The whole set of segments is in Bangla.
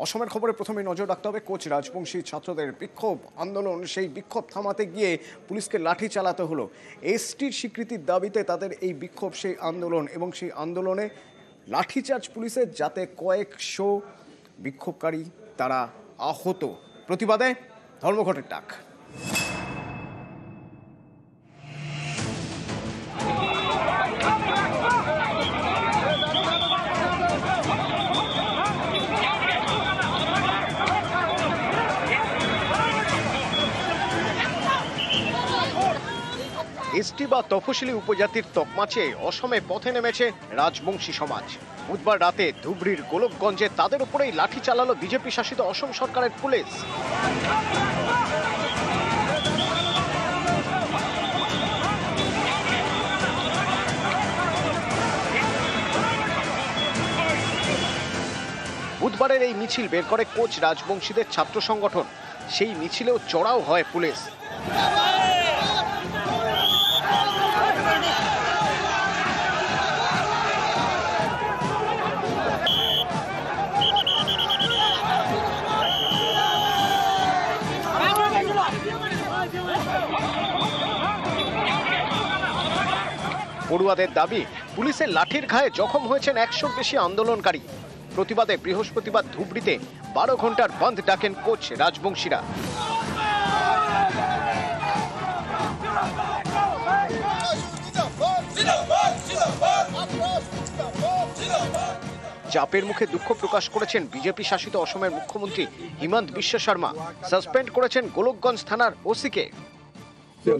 অসমের খবরে প্রথমে নজর রাখতে হবে কোচ রাজবংশী ছাত্রদের বিক্ষোভ আন্দোলন। সেই বিক্ষোভ থামাতে গিয়ে পুলিশকে লাঠি চালাতে হলো। এসটির স্বীকৃতির দাবিতে তাদের এই বিক্ষোভ, সেই আন্দোলন, এবং সেই আন্দোলনে লাঠিচার্জ পুলিশের, যাতে কয়েকশো বিক্ষোভকারী তারা আহত। প্রতিবাদে ধর্মঘটের ডাক। এসটি বা তফসিলি উপজাতির তকমা চেয়ে অসমে পথে নেমেছে রাজবংশী সমাজ। বুধবার রাতে ধুবড়ির গোলকগঞ্জে তাদের উপরেই লাঠি চালালো বিজেপি শাসিত অসম সরকারের পুলিশ। বুধবারের এই মিছিল বের করে কোচ রাজবংশীদের ছাত্র সংগঠন। সেই মিছিলেও চড়াও হয় পুলিশ। পড়ুয়াদের দাবি, পুলিশের লাঠির ঘায়ে জখম হয়েছেন 100-র বেশি আন্দোলনকারী। প্রতিবাদে বৃহস্পতিবার ধুবড়িতে 12 ঘন্টার বন্ধ ডাকেন কোচ রাজবংশীরা। চাপের মুখে দুঃখ প্রকাশ করেছেন বিজেপি শাসিত অসমের মুখ্যমন্ত্রী হিমন্ত বিশ্ব শর্মা। সাসপেন্ড করেছেন গোলকগঞ্জ থানার ওসিকে।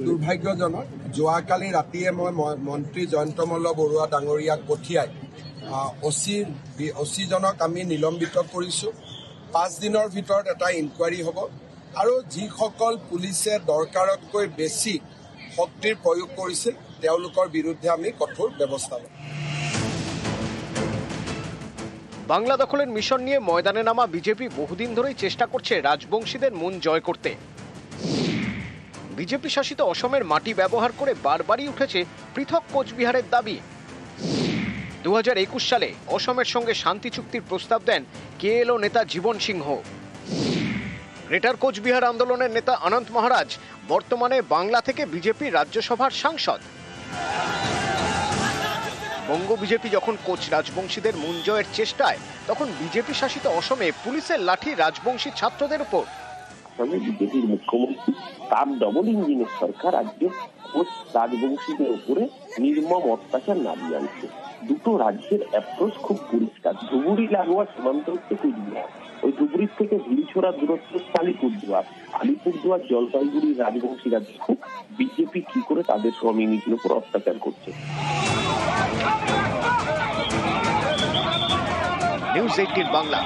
দুৰ্ভাগ্যজনক, যোৱাকালি ৰাতিয়ে মই মন্ত্ৰী জয়ন্ত মল্ল বৰুৱা ডাঙৰীয়াক পঠিয়াই অচিজনক আমি নিলম্বিত কৰিছোঁ। 5 দিনৰ ভিতৰত এটা ইনকুৱাৰী হ'ব আৰু যিসকল পুলিচে দৰকাৰতকৈ বেছি শক্তিৰ প্ৰয়োগ কৰিছিল তেওঁলোকৰ বিৰুদ্ধে আমি কঠোৰ ব্যৱস্থা ল'ম। বাংলা দখলের মিশন নিয়ে ময়দানে নামা বিজেপি বহুদিন ধরেই চেষ্টা করছে রাজবংশীদের মন জয় করতে। বিজেপি শাসিত অসমের মাটি ব্যবহার করে বারবারই উঠেছে পৃথক কোচবিহারের দাবি। 2021 সালে অসমের সঙ্গে শান্তি চুক্তির প্রস্তাব দেন কেএলও নেতা জীবন সিংহ। গ্রেটার কোচবিহার আন্দোলনের নেতা অনন্ত মহারাজ বর্তমানে বাংলা থেকে বিজেপির রাজ্যসভার সাংসদ। বঙ্গ বিজেপি যখন কোচ রাজবংশীদের মন জয়ের চেষ্টায়, তখন বিজেপি শাসিত অসমে পুলিশের লাঠি রাজবংশী ছাত্রদের উপর। বিজেপির মুখ্যমন্ত্রী তার ডবল ইঞ্জিনের সরকার আজকে কোচ রাজবংশীদের উপরে নির্মম অত্যাচার নামিয়ে আনছে। দুটো রাজ্যের অ্যাপ্রোচ খুব পরিষ্কার। ধুবুরি লাগোয়া সীমান্ত হচ্ছে কুচবিহার, ওই ধুবুরির থেকে ভিড়ছড়া দূরত্ব আলিপুরদুয়ার জলপাইগুড়ির রাজবংশীরা দেখুক বিজেপি কি করে তাদের কমিউনিটির উপর অত্যাচার করছে। নিউজ 18 বাংলা।